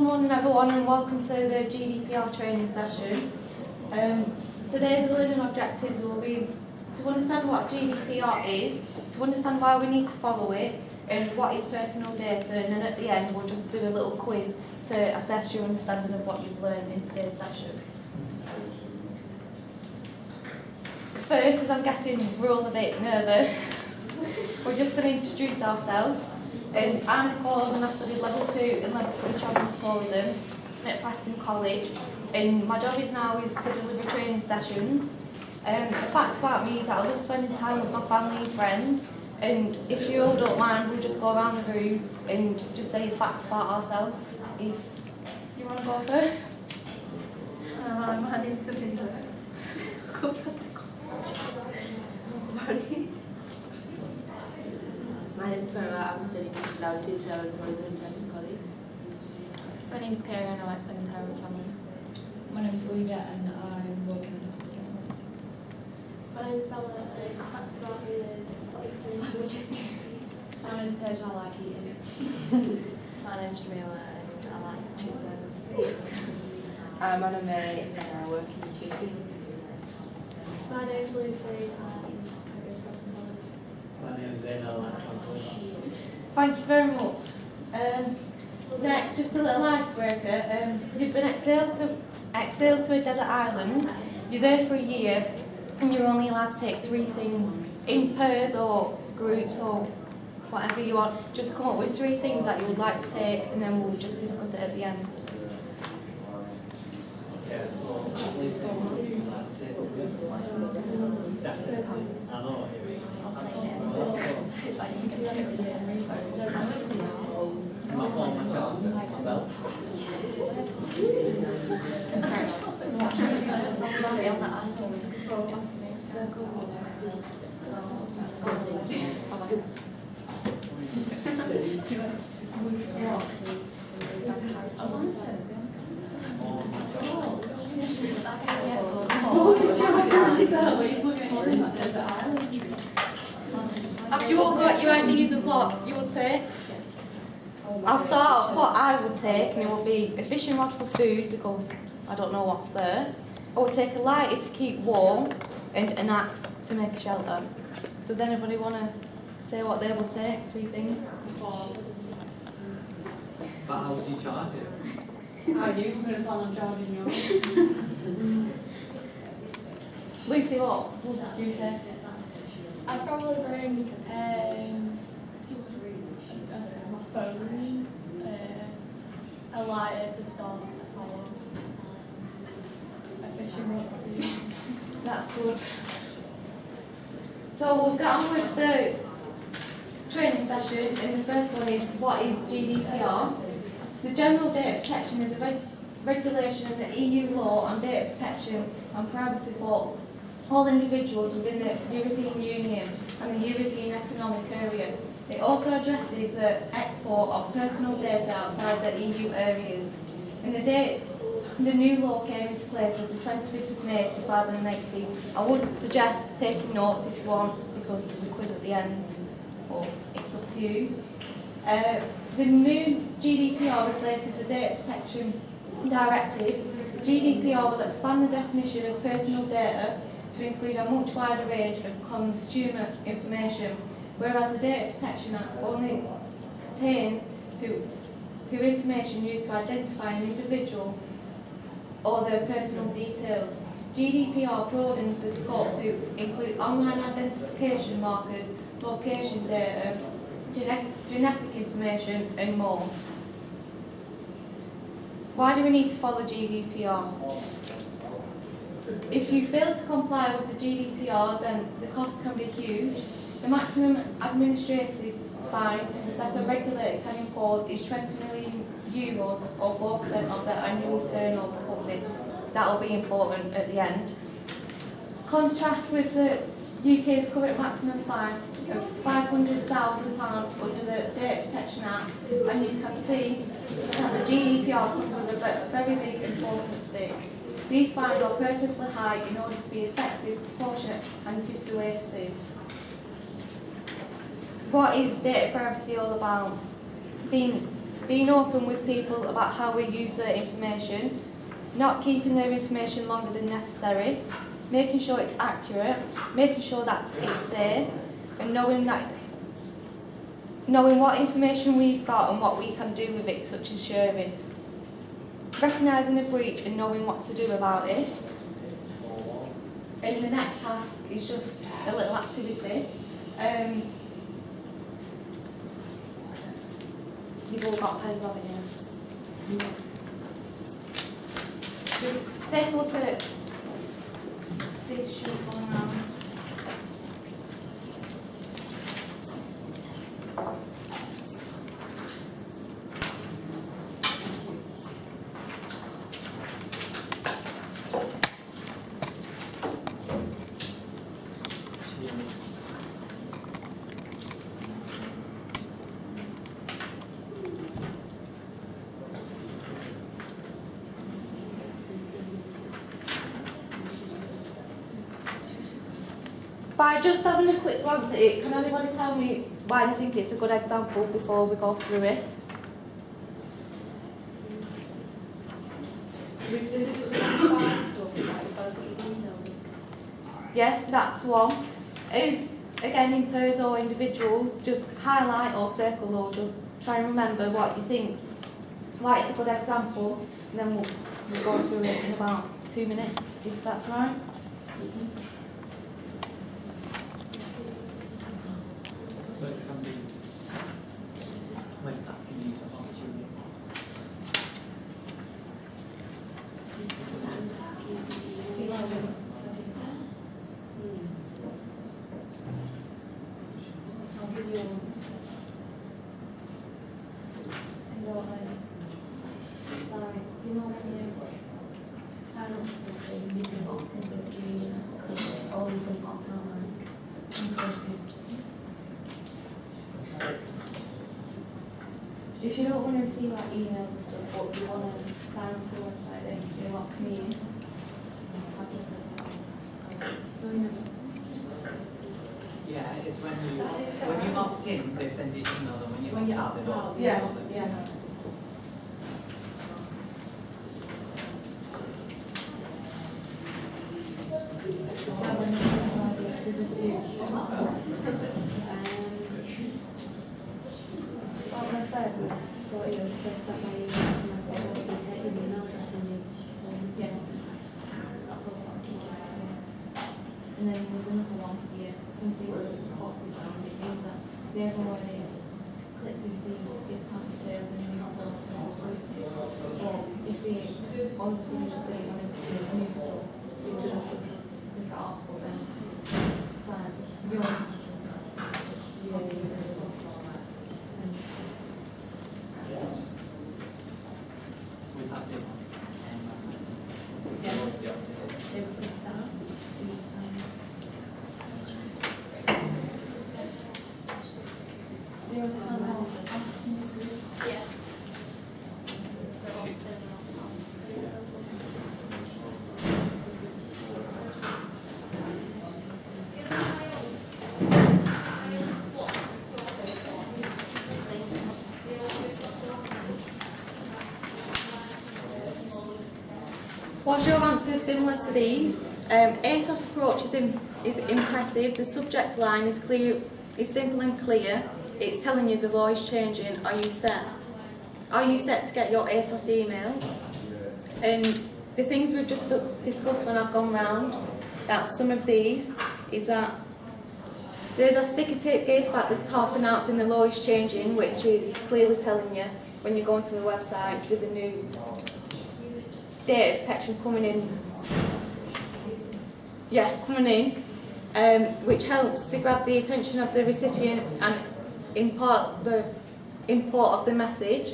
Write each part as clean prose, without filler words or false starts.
morning everyone and welcome to the GDPR training session. Today the learning objectives will be to understand what GDPR is, to understand why we need to follow it, and what is personal data, and then at the end we'll just do a little quiz to assess your understanding of what you've learned in today's session. First, as I'm guessing we're all a bit nervous, we're just going to introduce ourselves. I'm Nicole and I studied level 2 and level 3 travel and tourism at Preston College, and my job is to deliver training sessions. The fact about me is that I love spending time with my family and friends, and if you all don't mind, we'll just go around the room and just say facts about ourselves. If you want to go first. My name's Govinda. Go Preston College. What's about it? My name is Farah. I'm studying level 2 travel and tourism at Preston College. My name's Kara and I like spending time with family. My name is Olivia and I'm working in a hotel. My name is Bella and facts about me is speak 3 languages. My name's Paige and I like eating. My name's Jamila and I like cheeseburgers. I'm on a May and I work in Gpr. My name's Lucy and I go to Preston College. My name is Zayn, I like transport. Thank you very much. Next, just a little icebreaker. You've been exiled to a desert island. You're there for a year, and you're only allowed to take 3 things in pairs or groups or whatever you want. Just come up with 3 things that you would like to take, and then we'll just discuss it at the end. Yes. I know. I'll say it. Like you can say it. My phone, my challenge, myself. Sorry, on that island. Have you all got your ideas of what you would take? I'll start off what I would take, and it will be a fishing rod for food because I don't know what's there. I would take a lighter to keep warm and an axe to make a shelter. Does anybody want to say what they would take? 3 things? But how would you charge it? Are you going to plan on charging yours? Lucy, what would you say? I'd probably bring my phone, a lighter to start a fire, a fishing rod. That's good. So we'll get on with the training session, and the first one is what is GDPR? The General Data Protection is a regulation in the EU law on data protection and privacy for all individuals within the European Union and the European Economic Area. It also addresses the export of personal data outside the EU areas. And the new law came into place was the 25th of May 2018. I would suggest taking notes if you want, because there's a quiz at the end, or it's up to you. The new GDPR replaces the Data Protection Directive. GDPR will expand the definition of personal data to include a much wider range of consumer information, whereas the Data Protection Act only pertains to information used to identify an individual or their personal details. GDPR broadens the scope to include online identification markers, location data, genetic information, and more. Why do we need to follow GDPR? If you fail to comply with the GDPR, then the cost can be huge. The maximum administrative fine that a regulator can impose is €20 million or 4% of their annual turnover company. That will be important at the end. Contrast with the UK's current maximum fine of £500,000 under the Data Protection Act, and you can see that the GDPR comes with a very big enforcement stake. These fines are purposely high in order to be effective, proportionate and dissuasive. What is data privacy all about? Being being open with people about how we use their information, not keeping their information longer than necessary, making sure it's accurate, making sure that it's safe, and knowing what information we've got and what we can do with it, such as sharing. Recognising a breach and knowing what to do about it. And the next task is just a little activity. You've all got pens, haven't you? Just take a look at this sheet going around. By just having a quick glance at it, can anybody tell me why they think it's a good example before we go through it? Yeah, that's one. Is again in pairs or individuals, just highlight or circle or just try and remember what you think, why it's a good example, and then we'll go through it in about 2 minutes, if that's right. So it can be almost asking you to answer you. Sorry, you know when you sign up for something, you can opt into a screen, or you can opt out some places. If you don't want to receive like emails and stuff, but you want to sign up to the website, then you opt to me in. I've just said that. Yeah, it's when you opt in, they send you email, and when you opt out, they don't. Yeah. There's a few. What I said, so it says that my email SMS will also take your email address and you. Yeah. That's all. And then there's another one here. You can see where it's boxes around. It means that they've already clicked to receive discounted sales and new stuff and exclusives. But if they also just don't want to receive new stuff, they will just click it off, but then it's like your We have been they will push that each time. Do you understand how I'm asking this to do? Yeah. Was your answer similar to these? ASOS approach is impressive. The subject line is clear, is simple and clear. It's telling you the law is changing. Are you set? Are you set to get your ASOS emails? And the things we've just discussed when I've gone round, that's some of these, is that there's a sticker tape gate at the top announcing the law is changing, which is clearly telling you when you go onto the website there's a new data protection coming in, which helps to grab the attention of the recipient and import of the message.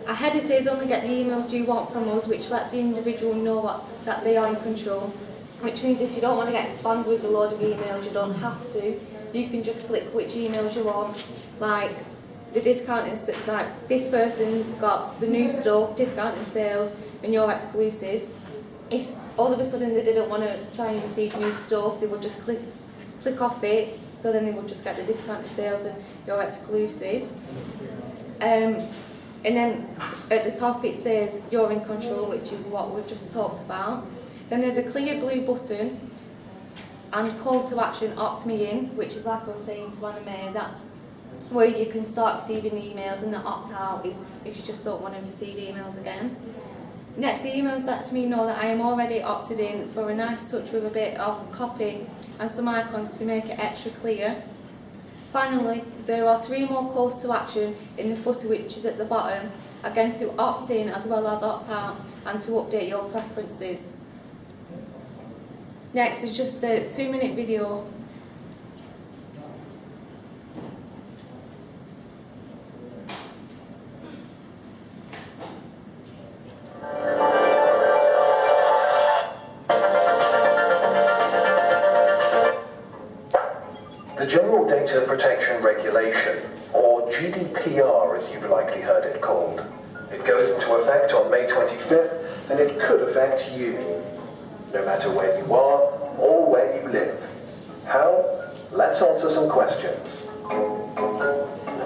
A header says only get the emails you want from us, which lets the individual know that they are in control, which means if you don't want to get spammed with a load of emails, you don't have to. You can just click which emails you want, like the discount, like this person's got the new stuff, discount and sales, and your exclusives. If all of a sudden they didn't want to try and receive new stuff, they would just click off it, so then they would just get the discount and sales and your exclusives. And then at the top it says you're in control, which is what we've just talked about. Then there's a clear blue button and call to action, opt me in, which is like I was saying to Anna May, that's where you can start receiving emails, and the opt out is if you just don't want to receive emails again. Next, the emails let me know that I am already opted in for a nice touch with a bit of copy and some icons to make it extra clear. Finally, there are 3 more calls to action in the footer, which is at the bottom, again to opt in as well as opt out and to update your preferences. Next is just a 2-minute video. The General Data Protection Regulation, or GDPR as you've likely heard it called. It goes into effect on May 25th and it could affect you, no matter where you are or where you live. How? Let's answer some questions.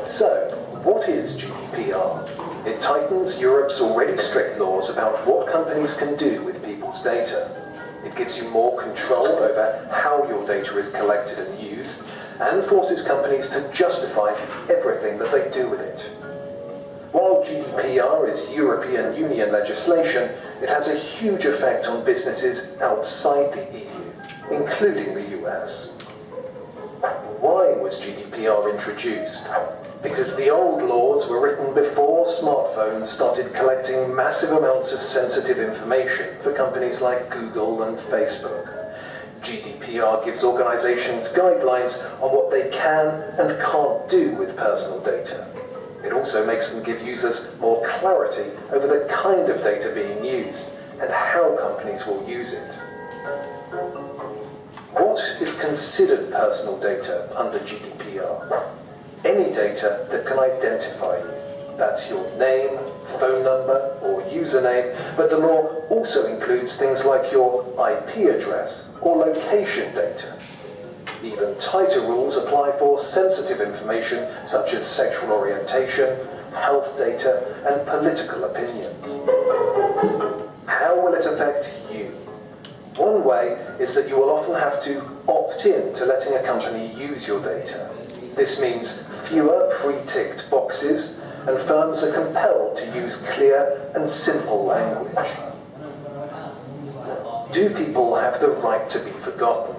So, what is GDPR? It tightens Europe's already strict laws about what companies can do with people's data. It gives you more control over how your data is collected and used, and forces companies to justify everything that they do with it. While GDPR is European Union legislation, it has a huge effect on businesses outside the EU, including the US. Why was GDPR introduced? Because the old laws were written before smartphones started collecting massive amounts of sensitive information for companies like Google and Facebook. GDPR gives organizations guidelines on what they can and can't do with personal data. It also makes them give users more clarity over the kind of data being used and how companies will use it. What is considered personal data under GDPR? Any data that can identify you. That's your name, phone number, or username, but the law also includes things like your IP address or location data. Even tighter rules apply for sensitive information such as sexual orientation, health data, and political opinions. How will it affect you? One way is that you will often have to opt in to letting a company use your data. This means fewer pre-ticked boxes, and firms are compelled to use clear and simple language. Do people have the right to be forgotten?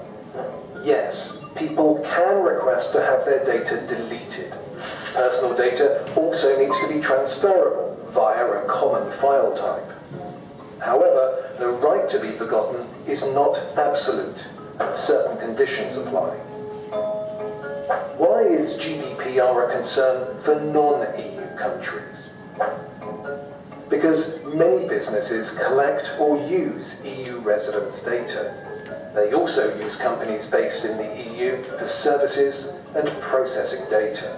Yes, people can request to have their data deleted. Personal data also needs to be transferable via a common file type. However, the right to be forgotten is not absolute, and certain conditions apply. Why is GDPR a concern for non-EU countries? Because many businesses collect or use EU residents' data. They also use companies based in the EU for services and processing data.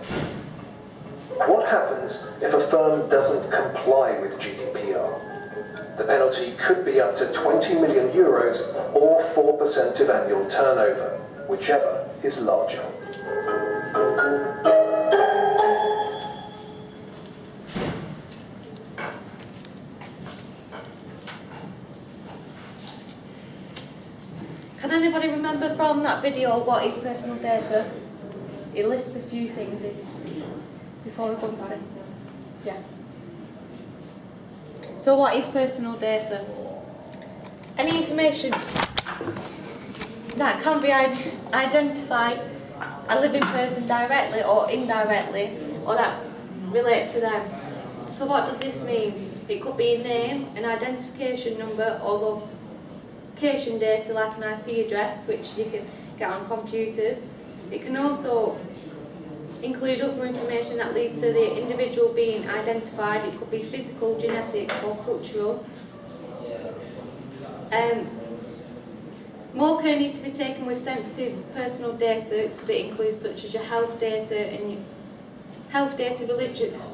What happens if a firm doesn't comply with GDPR? The penalty could be up to 20 million euros or 4% of annual turnover, whichever is larger. Can anybody remember from that video what is personal data? It lists a few things in before we go into this. Yeah. So what is personal data? Any information that can be identified a living person directly or indirectly, or that relates to them. So what does this mean? It could be a name, an identification number, or location data like an IP address, which you can get on computers. It can also include other information that leads to the individual being identified. It could be physical, genetic, or cultural. More care needs to be taken with sensitive personal data because it includes such as your health data and your health data, religious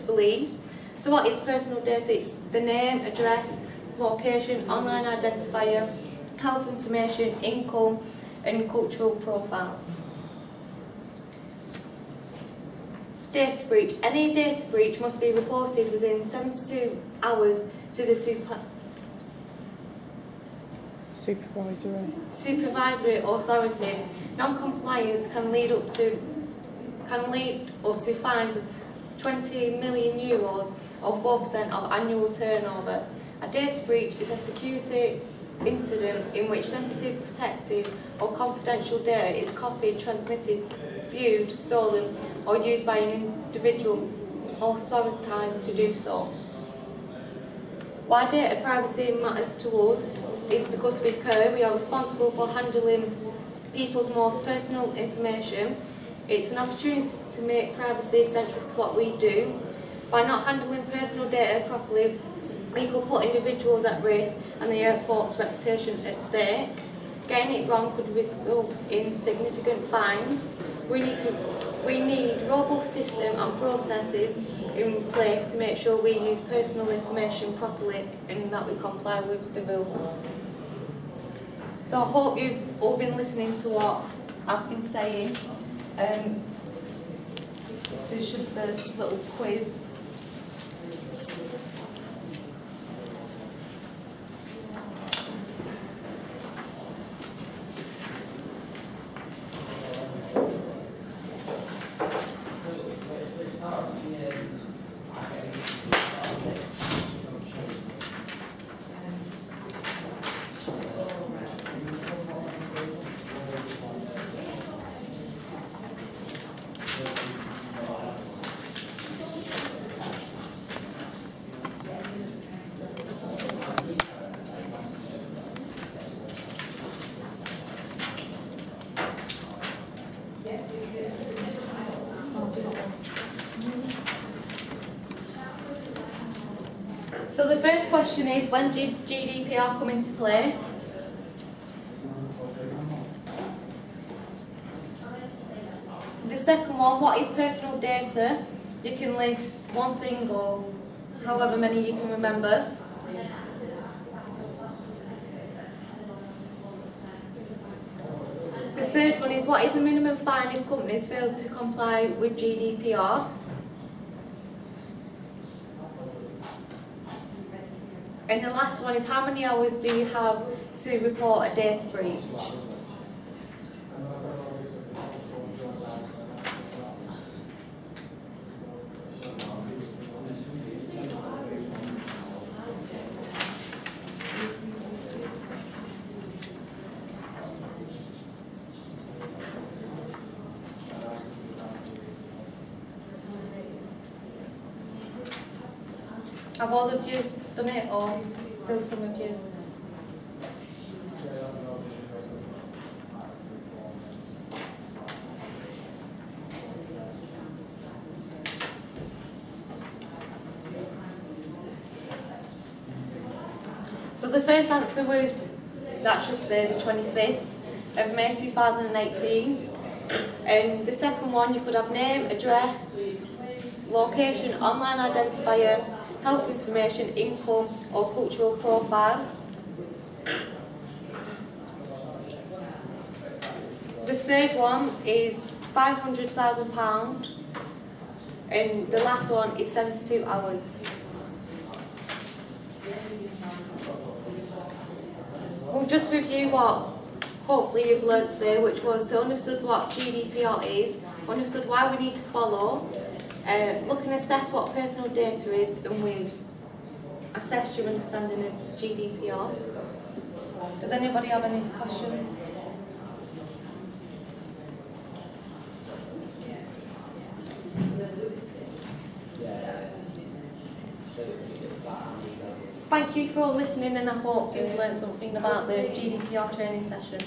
beliefs. So what is personal data? It's the name, address, location, online identifier, health information, income, and cultural profile. Data breach. Any data breach must be reported within 72 hours to the supervisory authority. Non-compliance can lead up to fines of 20 million euros or 4% of annual turnover. A data breach is a security incident in which sensitive, protected or confidential data is copied, transmitted, viewed, stolen or used by an individual authorised to do so. Why data privacy matters to us is because we are responsible for handling people's most personal information. It's an opportunity to make privacy central to what we do. By not handling personal data properly, we could put individuals at risk and the airport's reputation at stake. Getting it wrong could result in significant fines. We need robust systems and processes in place to make sure we use personal information properly and that we comply with the rules. So I hope you've all been listening to what I've been saying. There's just a little quiz. So the first question is, when did GDPR come into place? The second one, what is personal data? You can list one thing or however many you can remember. The third one is, what is the minimum fine if companies fail to comply with GDPR? And the last one is, how many hours do you have to report a data breach? Have all of you done it, or still some of you? So the first answer was, that should say the 25th of May 2018. And the second one, you could have name, address, location, online identifier, health information, income or cultural profile. The third one is £500,000 and the last one is 72 hours. We'll just review what hopefully you've learned today, which was to understood what GDPR is, understood why we need to follow, look and assess what personal data is, and we've assessed your understanding of GDPR. Does anybody have any questions? Thank you for listening, and I hope you've learned something about the GDPR training session.